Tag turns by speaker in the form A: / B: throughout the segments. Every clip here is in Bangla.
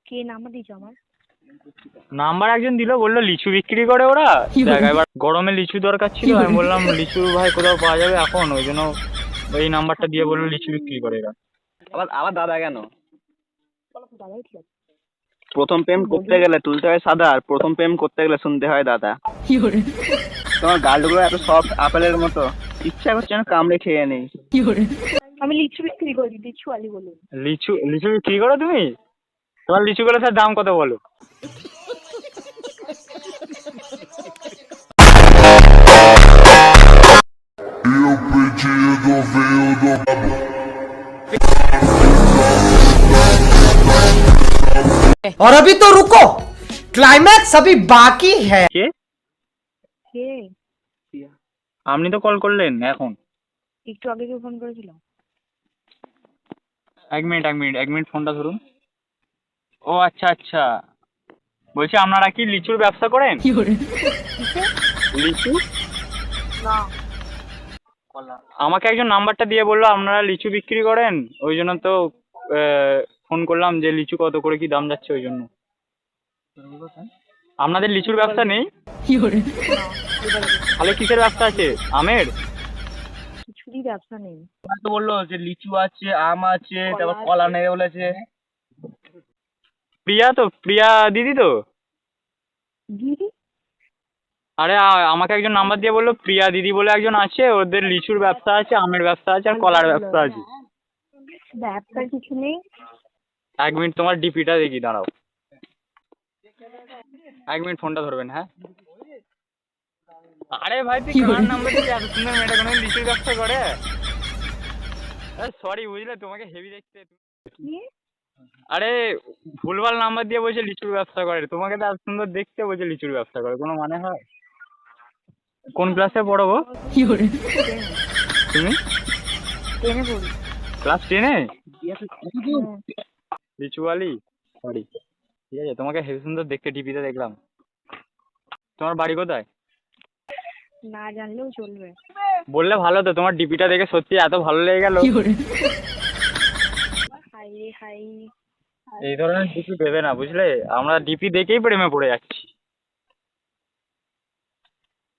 A: কে নাম্বার দিয়েছে আমার?
B: নাম্বার একজন দিল, বললো লিচু বিক্রি করে ওরা। দেখ, এবার গরমে লিচু দরকার ছিল, আমি বললাম লিচু ভাই কোথাও পাওয়া যাবে এখন, ওই জন্য এই নাম্বারটা দিয়ে বললো লিচু বিক্রি করে এরা।
C: আবার আবার দাদা কেন?
A: দাদাই ঠিক আছে।
C: প্রথম প্রেম করতে গেলে তুলতে হয় সাদা, আর প্রথম প্রেম করতে গেলে শুনতে হয় দাদা। তোমার গালগুলো এত সফট আপেলের মতো, ইচ্ছা করছে যেন কামড়ে খেয়ে নেই।
A: আমি লিচু বিক্রি করি, লিচু আলি বলুন।
B: লিচু লিচু বিক্রি করো তুমি? তোমার লিচুগুলো তার দাম কত বলো?
D: और अभी तो रुको, क्लाइमैक्स अभी बाकी है।
B: কে?
A: কে?
B: আপনি তো কল করলেন এখন।
A: একটু আগে কেউ ফোন করেছিল?
B: এক মিনিট ফোনটা ধরুন। ও আচ্ছা আচ্ছা, বলছি আপনারা কি লিচুর ব্যবসা করেন? লিচু?
A: না।
B: আমাকে একজন নাম্বারটা দিয়ে বললো আপনারা লিচু বিক্রি করেন, ওই জন্য তো ফোন করলাম যে লিচু কত করে কি দাম যাচ্ছে, ওই জন্য। আপনাদের লিচুর ব্যবসা নেই? তাহলে কিসের ব্যবসা আছে? আমের?
A: কিছুরই ব্যবসা নেই।
C: তো বললো যে লিচু আছে, আম আছে, তারপর কলা নেবে বলেছে।
B: প্রিয়া তো, প্রিয়া দিদি তো?
A: দিদি?
B: আরে আমাকে একজন নাম্বার দিয়ে বললো প্রিয়া দিদি বলে একজন আছে, ওদের লিচুর ব্যবসা আছে, আমের ব্যবসা আছে, আর কলার ব্যবসা আছে।
A: ব্যবসার কিছু নেই।
B: এক মিনিট, তোমার ডিপিটা দেখি, দাঁড়াও। এক মিনিট ফোনটা ধরবেন, হ্যাঁ? আরে ভাই তুই কার নাম্বার দিবি? এত সুন্দর মেয়েটা কোনো লিচুর ব্যবসা করে? সরি বুঝলে, তোমাকে হেভি দেখতে।
A: কি?
B: আরে ভুলভাল নাম্বার দিয়ে বলছে লিচুর ব্যবসা করে, তোমাকে তো এত সুন্দর দেখতে বলছে লিচুর ব্যবসা করে, কোনো মানে হয়? কোন ক্লাসে পড়ো গো তুমি?
A: টেনে পড়ি।
B: ক্লাস 10-এ? লিচুয়ালি, সরি। ঠিক আছে, তোমাকে হেভি সুন্দর দেখতে টিভিতে দেখলাম। তোমার বাড়ি কোথায়?
A: না জানলেও চলবে।
B: বললে ভালো তো, তোমার ডিপিটা দেখে সত্যি এত ভালো লেগে গেল।
A: হাই রে হাই।
B: এই ধরনের ডিপি দেবে না বুঝলে, আমরা ডিপি দেখেই প্রেমে পড়ে যাচ্ছি।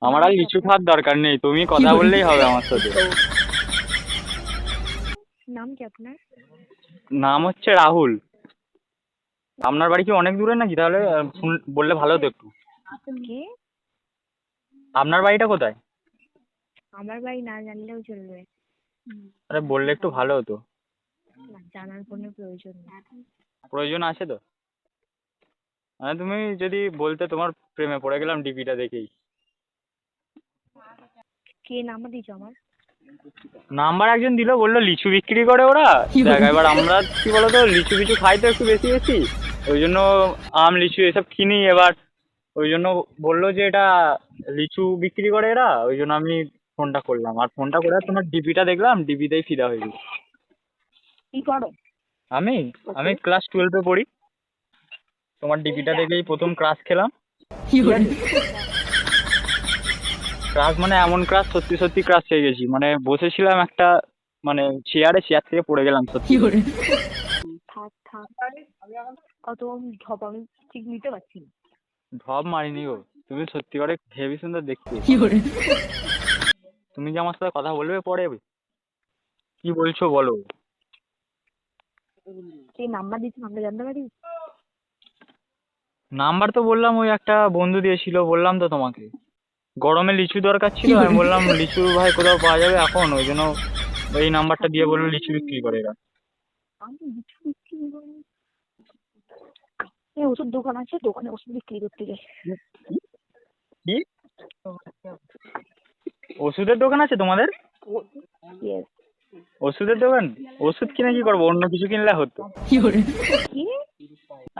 B: আমার আর লিচু খাওয়ার দরকার নেই, তুমি কথা বললেই হবে আমার সাথে।
A: নাম কি আপনার?
B: নাম হচ্ছে রাহুল। আপনার বাড়ি কি অনেক দূরে নাকি? তাহলে বললে ভালো হতো একটু।
A: কে?
B: আপনার বাড়িটা কোথায়?
A: আমার বাড়ি না জানলেও চলবে।
B: আরে বললে একটু ভালো হতো।
A: না, জানার কোনো প্রয়োজন নেই।
B: প্রয়োজন আছে তো? মানে তুমি যদি বলতে, তোমার প্রেমে পড়ে গেলাম ডিপিটা দেখেই।
A: কে নাম্বার দিয়েছে আমার?
B: নাম্বার একজন দিল, বললো লিচু বিক্রি করে ওরা। দেখ, এবার আমরা কি বলতো, লিচু বিচু খাই তো একটু বেশি বেশি, ওই জন্য আম লিচু এসব কিনি। এবার ওই জন্য বললো যে এটা লিচু বিক্রি করে এরা, ওই জন্য আমি ফোনটা করলাম। আর ফোনটা করে তোমার ডিপিটা দেখলাম, ডিপিতেই ফিদা হয়ে গেছি।
A: কি করো?
B: আমি আমি ক্লাস 12-এ পড়ি। তোমার ডিপিটা দেখেই প্রথম ক্রাশ খেলাম। ক্রাশ মানে এমন ক্রাশ, সত্যি সত্যি ক্রাশ খেয়ে গেছি। মানে বসেছিলাম একটা মানে চেয়ার থেকে পড়ে গেলাম সত্যি।
A: থাক থাক, কত ঢপ আমি ঠিক নিতে পারছি না।
B: ঢপ মারিনি গো, তুমি সত্যি করে হেভি সুন্দর দেখতে। তুমি কি আমার সাথে কথা বলবে পরে? কি বলছো বলো?
A: সেই নাম্বার দিচ্ছি, নাম্বার জানতে পারি?
B: নাম্বার তো বললাম ওই একটা বন্ধু দিয়েছিল, বললাম তো তোমাকে। গরমে লিচু দরকার ছিল, আমি বললাম লিচু ভাই কোথাও পাওয়া যাবে এখন, ওই জন্য এই নাম্বারটা দিয়ে বললো লিচু বিক্রি করে এরা।
A: আমি লিচু বিক্রি করি? এই ওষুধ দোকান আছে, দোকানে ওষুধ বিক্রি করতে যাই।
B: কি ওষুধের দোকান আছে তোমাদের?
A: Yes.
B: ওষুধের দোকান? ওষুধ কিনে কি করবো? অন্য কিছু কিনলে হতো।
A: কি?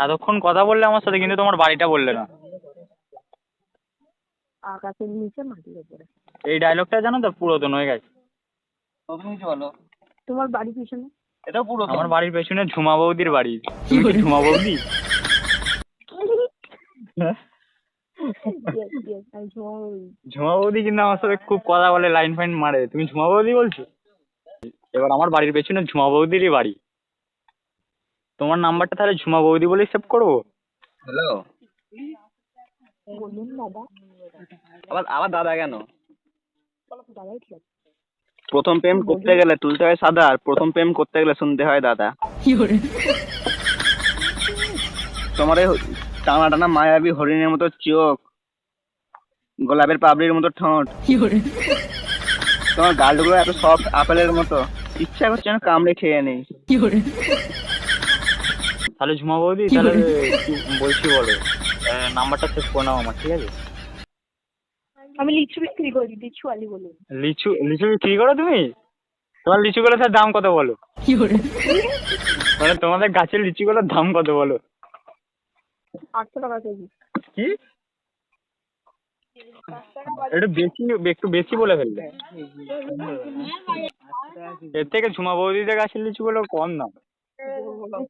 B: এতক্ষণ কথা বললে আমার সাথে, কিন্তু তোমার বাড়িটা বললে না।
A: আকাশের নিচে মাটির উপরে।
B: এই ডায়লগটা জানো তো, পুরাতন হয়ে গেছে।
A: তোমার বাড়ি পিছনে?
B: এটা পুরো আমার বাড়ির পেছনে ঝুমা বৌদির বাড়ি। তুমি কি ঝুমা বৌদি?
A: Yes, yes, আমি ঝুমা বলি।
B: ঝুমা বৌদি কিন্তু আমার সাথে খুব কথা বলে, লাইন ফাইন মারে। তুমি ঝুমা বৌদি বলছো? এবার আমার বাড়ির পেছনে ঝুমা বৌদিরই বাড়ি। তোমার নাম্বারটা তাহলে ঝুমা বৌদি বলেই সেভ করবো?
C: হ্যালো,
A: বলুন দাদা।
C: আবার আবার দাদা কেন?
A: দাদাই ঠিক আছে।
C: প্রথম প্রেম করতে গেলে তুলতে হয় সাদা, আর প্রথম প্রেম করতে গেলে শুনতে হয় দাদা। তোমার এই টানা টানা মায়াবী হরিণের মতো চোখ, গোলাপের পাপড়ির মতো ঠোঁট, তোমার গালগুলো এত সফট আপেলের মতো, ইচ্ছা করছে যেন কামড়ে খেয়ে নেই।
B: তাহলে ঝুমা বৌদি তাহলে কি বলছি বলো, নাম্বারটা সেভ করে নাও আমার, ঠিক আছে?
A: আমি লিচু বিক্রি করি, লিচু আলি বলুন।
B: লিচু লিচু বিক্রি করো তুমি? তোমার লিচুগুলোর দাম কত বলো? মানে তোমাদের গাছের লিচুগুলোর দাম কত বলো?
A: 800 টাকা কেজি।
B: কি একটু বেশি বলে ফেললে। এর থেকে ঝুমা বৌদিদের গাছের লিচুগুলো কম দাম।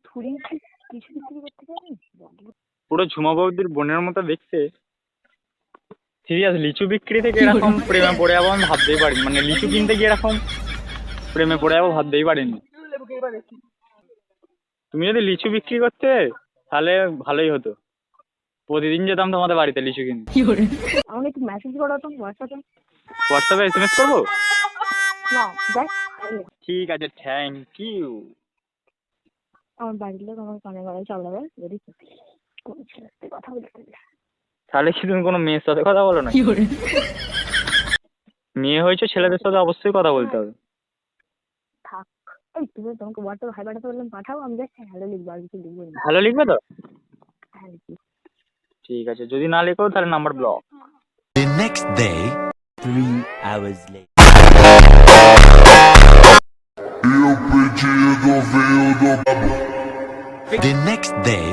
A: থুড়ি লিচু বিক্রি করতে জানি?
B: পুরো ঝুমা বৌদির বোনের মতো দেখতে। সিরিয়াস, লিচু বিক্রি থেকে এরকম প্রেমে পড়ে যাবো আমি ভাবতেই পারিনি। মানে লিচু কিনতে গিয়ে এরকম প্রেমে পড়ে যাবো ভাবতেই পারিনি। তুমি যদি লিচু বিক্রি করতে তাহলে ভালোই হতো, প্রতিদিন যেতাম তোমাদের বাড়িতে লিচু কিনতে।
A: আমাকে একটু মেসেজ করো তো
B: হোয়াটসঅ্যাপে SMS করবো?
A: না দেখ,
B: ঠিক আছে, থ্যাংক ইউ।
A: আমার বাড়ির লোক আমার কানে গলায় চালাবে যদি কোনো ছেলের সাথে কথা বলতে।
B: তাহলে কি তুমি কোনো মেয়ের সাথে কথা বলো না? মেয়ে হয়েছে, ছেলেদের সাথে অবশ্যই কথা বলতে হবে।
A: থাক, এই তুমি তোমাকে হোয়াটসঅ্যাপ হাই পাঠাতে বললাম, পাঠাও, আমি জাস্ট হ্যালো লিখবো, আর কিছু লিখবো না।
B: ভালো লিখবে তো?
A: হ্যাঁ লিখবো।
B: ঠিক আছে, যদি না লেখো তাহলে number block.
E: The next day, 3 hours later. The next day.